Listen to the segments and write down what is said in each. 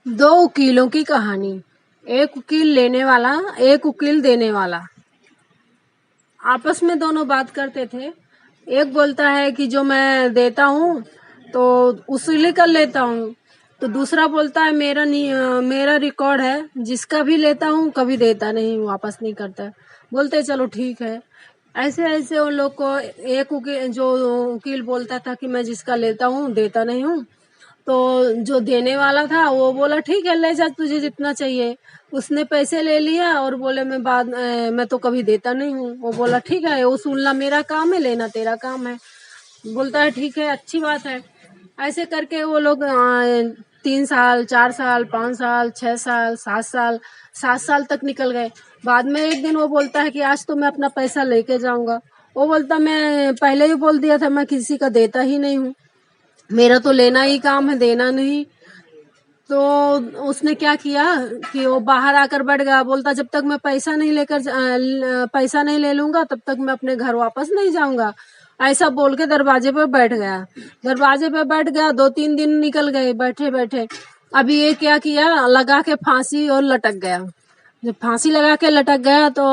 दो वकीलों की कहानी। एक वकील लेने वाला, एक वकील देने वाला। आपस में दोनों बात करते थे। एक बोलता है कि जो मैं देता हूँ तो उसूली कर लेता हूँ, तो दूसरा बोलता है मेरा रिकॉर्ड है, जिसका भी लेता हूँ कभी देता नहीं, वापस नहीं करता। बोलते चलो ठीक है। ऐसे ऐसे उन लोग को एक वकील बोलता था कि मैं जिसका लेता हूँ देता नहीं हूँ, तो जो देने वाला था वो बोला ठीक है ले जा, तुझे जितना चाहिए। उसने पैसे ले लिया और बोले मैं तो कभी देता नहीं हूँ। वो बोला ठीक है, वसूलना मेरा काम है, लेना तेरा काम है। बोलता है ठीक है, अच्छी बात है। ऐसे करके वो लोग 3 साल, 4 साल, 5 साल, 6 साल, 7 साल, 7 साल तक निकल गए। बाद में एक दिन वो बोलता है कि आज तो मैं अपना पैसा लेके जाऊंगा। वो बोलता मैं पहले ही बोल दिया था, मैं किसी का देता ही नहीं हूँ, मेरा तो लेना ही काम है, देना नहीं। तो उसने क्या किया कि वो बाहर आकर बैठ गया। बोलता जब तक मैं पैसा नहीं ले लूंगा तब तक मैं अपने घर वापस नहीं जाऊंगा। ऐसा बोल के दरवाजे पे बैठ गया। दरवाजे पे बैठ गया, 2-3 दिन निकल गए बैठे बैठे। अभी ये क्या किया, लगा के फांसी और लटक गया। जब फांसी लगा के लटक गया तो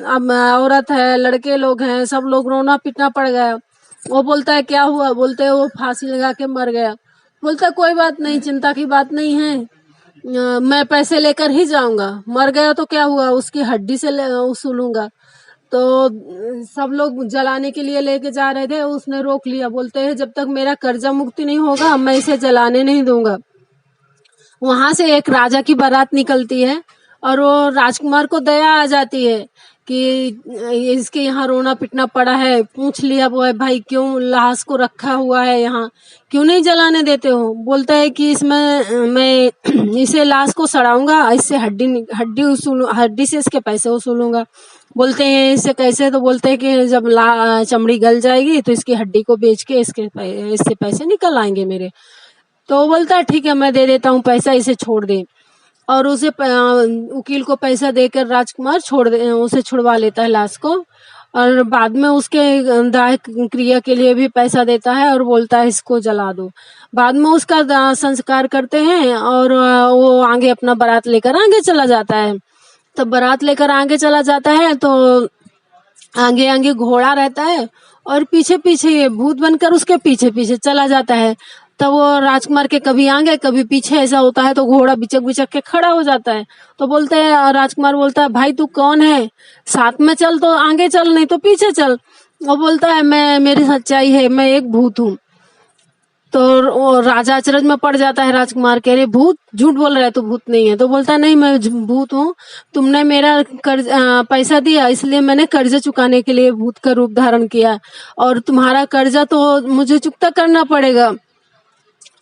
अब औरत है, लड़के लोग हैं, सब लोग रोना पीटना पड़ गया। वो बोलता है क्या हुआ, बोलते है वो फांसी लगा के मर गया। बोलता है कोई बात नहीं, चिंता की बात नहीं है, मैं पैसे लेकर ही जाऊंगा। मर गया तो क्या हुआ, उसकी हड्डी से वसूलूंगा। तो सब लोग जलाने के लिए लेके जा रहे थे, उसने रोक लिया। बोलते हैं जब तक मेरा कर्जा मुक्ति नहीं होगा मैं इसे जलाने नहीं दूंगा। वहां से एक राजा की बारात निकलती है और वो राजकुमार को दया आ जाती है कि इसके यहाँ रोना पिटना पड़ा है। पूछ लिया वो है भाई क्यों लाश को रखा हुआ है यहाँ, क्यों नहीं जलाने देते हो। बोलता है कि इसमें मैं इसे लाश को सड़ाऊंगा, इससे हड्डी से इसके पैसे वसूलूंगा। बोलते हैं इससे कैसे, तो बोलते हैं कि जब चमड़ी गल जाएगी तो इसकी हड्डी को बेच के इससे पैसे निकल आएंगे मेरे। तो वो बोलता है ठीक है मैं दे देता हूँ पैसा, इसे छोड़ दे। और वकील को पैसा देकर राजकुमार उसे छुड़वा लेता है लाश को। और बाद में उसके दाह क्रिया के लिए भी पैसा देता है और बोलता है इसको जला दो। बाद में उसका संस्कार करते हैं और वो आगे अपना बारात लेकर आगे चला जाता है। तो बारात लेकर आगे चला जाता है तो आगे आगे घोड़ा रहता है और पीछे पीछे ये भूत बनकर उसके पीछे पीछे चला जाता है। तब वो राजकुमार के कभी आगे कभी पीछे ऐसा होता है तो घोड़ा बिचक बिचक के खड़ा हो जाता है। तो बोलते हैं, राजकुमार बोलता है भाई तू कौन है, साथ में चल तो आगे चल, नहीं तो पीछे चल। वो बोलता है मेरी सच्चाई है, मैं एक भूत हूँ। तो वो राजा अचरज में पड़ जाता है। राजकुमार कह रहे भूत, झूठ बोल रहा है, तो भूत नहीं है। तो बोलता है नहीं मैं भूत हूँ, तुमने मेरा पैसा दिया इसलिए मैंने कर्जा चुकाने के लिए भूत का रूप धारण किया, और तुम्हारा कर्जा तो मुझे चुकता करना पड़ेगा,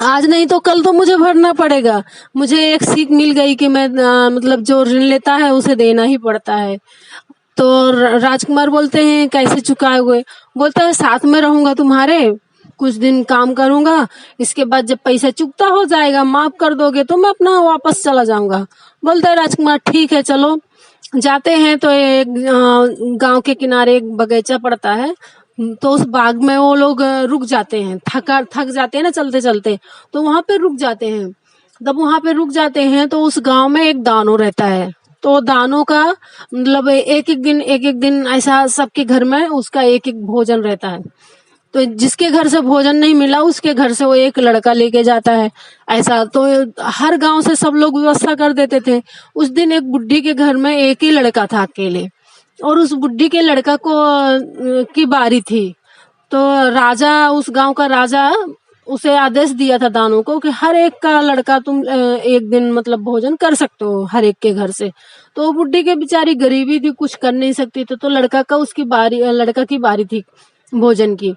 आज नहीं तो कल तो मुझे भरना पड़ेगा। मुझे एक सीख मिल गई कि मैं मतलब जो ऋण लेता है उसे देना ही पड़ता है। तो राजकुमार बोलते हैं कैसे चुकाए हुए। बोलता है साथ में रहूंगा तुम्हारे, कुछ दिन काम करूंगा, इसके बाद जब पैसा चुकता हो जाएगा, माफ कर दोगे तो मैं अपना वापस चला जाऊंगा। बोलता है राजकुमार ठीक है चलो। जाते हैं तो एक गांव के किनारे एक बगीचा पड़ता है। तो उस बाग में वो लोग रुक जाते हैं, थक जाते हैं ना चलते चलते, तो वहां पे रुक जाते हैं। जब वहां पे रुक जाते हैं तो उस गांव में एक दानो रहता है। तो दानों का मतलब एक एक दिन ऐसा सबके घर में उसका एक एक भोजन रहता है। तो जिसके घर से भोजन नहीं मिला उसके घर से वो एक लड़का लेके जाता है। ऐसा तो हर गांव से सब लोग व्यवस्था कर देते थे। उस दिन एक बुढ़ी के घर में एक ही लड़का था अकेले, और उस बुढ़ी के लड़का को की बारी थी। तो राजा, उस गांव का राजा उसे आदेश दिया था दानों को कि हर एक का लड़का तुम एक दिन मतलब भोजन कर सकते हो हर एक के घर से। तो वो बुढ़ी के बेचारी गरीबी थी, कुछ कर नहीं सकती थी, तो लड़का की बारी थी भोजन की।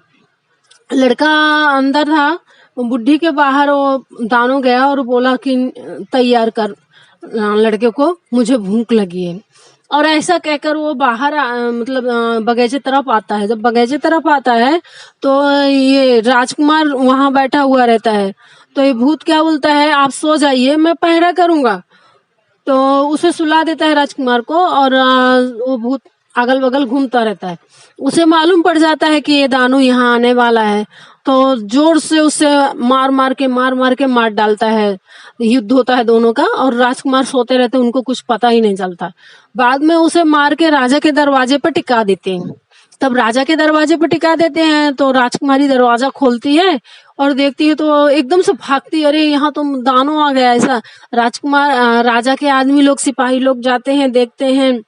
लड़का अंदर था, बुढ़ी के बाहर वो दानो गया और बोला कि तैयार कर लड़के को, मुझे भूख लगी है। और ऐसा कहकर वो बाहर मतलब बगीचे तरफ आता है। जब बगीचे तरफ आता है तो ये राजकुमार वहां बैठा हुआ रहता है। तो ये भूत क्या बोलता है, आप सो जाइए मैं पहरा करूंगा। तो उसे सुला देता है राजकुमार को, और वो भूत अगल बगल घूमता रहता है। उसे मालूम पड़ जाता है कि ये दानू यहाँ आने वाला है, तो जोर से उसे मार मार के मार डालता है। युद्ध होता है दोनों का, और राजकुमार सोते रहते हैं, उनको कुछ पता ही नहीं चलता। बाद में उसे मार के राजा के दरवाजे पर टिका देते हैं। तब राजा के दरवाजे पर टिका देते हैं, तो राजकुमारी दरवाजा खोलती है और देखती है तो एकदम से भागती है, अरे यहाँ तो दानव आ गया ऐसा। राजा के आदमी लोग, सिपाही लोग जाते हैं, देखते हैं,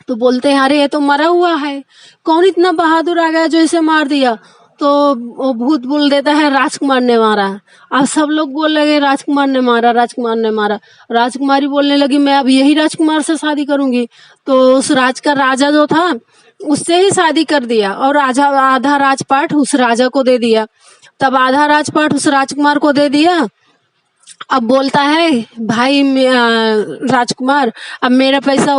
तो बोलते हैं अरे ये तो मरा हुआ है, कौन इतना बहादुर आ गया जो इसे मार दिया। तो वो भूत बोल देता है राजकुमार ने मारा। अब सब लोग बोल लगे राजकुमार ने मारा, राजकुमार ने मारा। राजकुमारी बोलने लगी मैं अब यही राजकुमार से शादी करूंगी। तो उस राज का राजा जो था उससे ही शादी कर दिया, और आधा राजपाट उस राजा को दे दिया। तब आधा राजपाट उस राजकुमार को दे दिया। अब बोलता है भाई राजकुमार, अब मेरा पैसा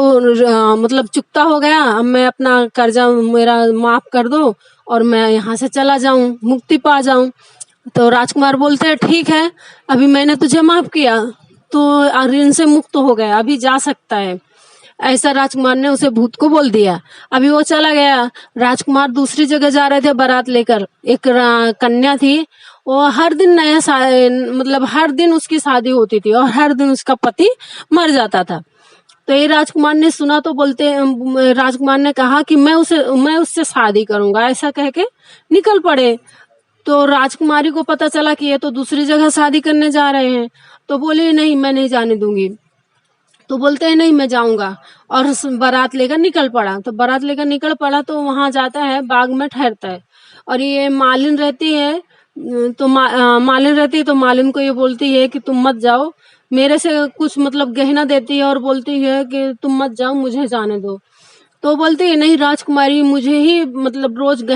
मतलब चुकता हो गया, अब मैं अपना कर्जा मेरा माफ कर दो और मैं यहाँ से चला जाऊं, मुक्ति पा जाऊं। तो राजकुमार बोलते हैं ठीक है, अभी मैंने तुझे माफ किया तो ऋण से मुक्त हो गया, अभी जा सकता है। ऐसा राजकुमार ने उसे भूत को बोल दिया। अभी वो चला गया। राजकुमार दूसरी जगह जा रहे थे बारात लेकर। एक कन्या थी, वो हर दिन मतलब हर दिन उसकी शादी होती थी और हर दिन उसका पति मर जाता था। तो ये राजकुमार ने सुना तो राजकुमार ने कहा कि मैं उससे शादी करूंगा, ऐसा कह के निकल पड़े। तो राजकुमारी को पता चला कि ये तो दूसरी जगह शादी करने जा रहे हैं, तो बोली नहीं मैं नहीं जाने दूंगी। तो बोलते हैं नहीं मैं जाऊंगा, और बारात लेकर निकल पड़ा। तो बारात लेकर निकल पड़ा तो वहां जाता है, बाग में ठहरता है, और ये मालिन रहती है। तो मालिन रहती है, तो मालिन को ये बोलती है कि तुम मत जाओ, मेरे से कुछ मतलब गहना देती है और बोलती है कि तुम मत जाओ, मुझे जाने दो। तो बोलती है नहीं राजकुमारी, मुझे ही मतलब रोज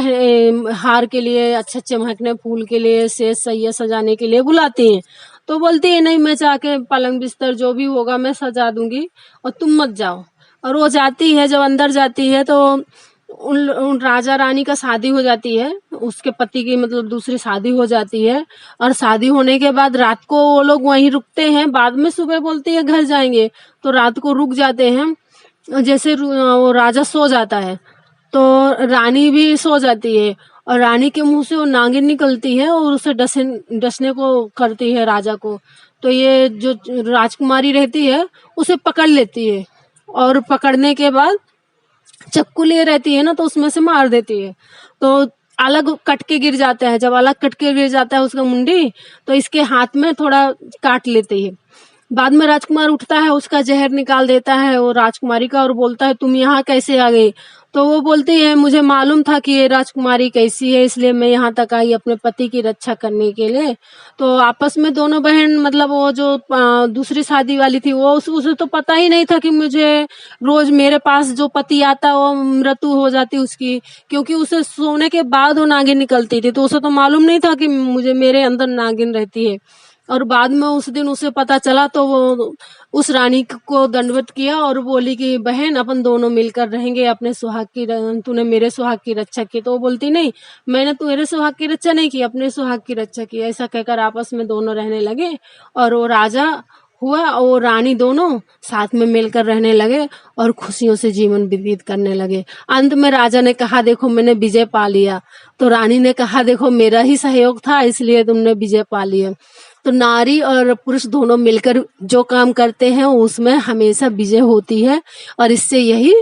हार के लिए, अच्छे अच्छे महकने फूल के लिए, सेज सैया सजाने के लिए बुलाती है। तो बोलती है नहीं मैं जाके पलंग बिस्तर जो भी होगा मैं सजा दूंगी और तुम मत जाओ। और वो जाती है, जब अंदर जाती है तो उन राजा रानी का शादी हो जाती है, उसके पति की मतलब दूसरी शादी हो जाती है। और शादी होने के बाद रात को वो लोग वहीं रुकते हैं, बाद में सुबह बोलती है घर जाएंगे, तो रात को रुक जाते हैं। जैसे वो राजा सो जाता है तो रानी भी सो जाती है, और रानी के मुंह से वो नागिन निकलती है और उसे डसने को करती है राजा को। तो ये जो राजकुमारी रहती है उसे पकड़ लेती है, और पकड़ने के बाद चक्कू ले रहती है ना, तो उसमें से मार देती है। तो अलग कट के गिर जाता है। जब अलग कट के गिर जाता है उसका मुंडी, तो इसके हाथ में थोड़ा काट लेती है। बाद में राजकुमार उठता है, उसका जहर निकाल देता है वो राजकुमारी का, और बोलता है तुम यहाँ कैसे आ गई। तो वो बोलती है मुझे मालूम था कि ये राजकुमारी कैसी है, इसलिए मैं यहाँ तक आई अपने पति की रक्षा करने के लिए। तो आपस में दोनों बहन, मतलब वो जो दूसरी शादी वाली थी, वो उसे तो पता ही नहीं था कि मुझे रोज मेरे पास जो पति आता वो मृत्यु हो जाती उसकी, क्योंकि उसे सोने के बाद वो नागिन निकलती थी, तो उसे तो मालूम नहीं था कि मुझे मेरे अंदर नागिन रहती है। और बाद में उस दिन उसे पता चला, तो वो उस रानी को दंडवत किया और बोली कि बहन अपन दोनों मिलकर रहेंगे, अपने सुहाग की तूने मेरे सुहाग की रक्षा की। तो वो बोलती नहीं, मैंने तेरे सुहाग की रक्षा नहीं की, अपने सुहाग की रक्षा की। ऐसा कहकर आपस में दोनों रहने लगे, और वो राजा हुआ और रानी दोनों साथ में मिलकर रहने लगे और खुशियों से जीवन व्यतीत करने लगे। अंत में राजा ने कहा देखो मैंने विजय पा लिया। तो रानी ने कहा देखो मेरा ही सहयोग था, इसलिए तुमने विजय पा लिया। तो नारी और पुरुष दोनों मिलकर जो काम करते हैं उसमें हमेशा विजय होती है, और इससे यही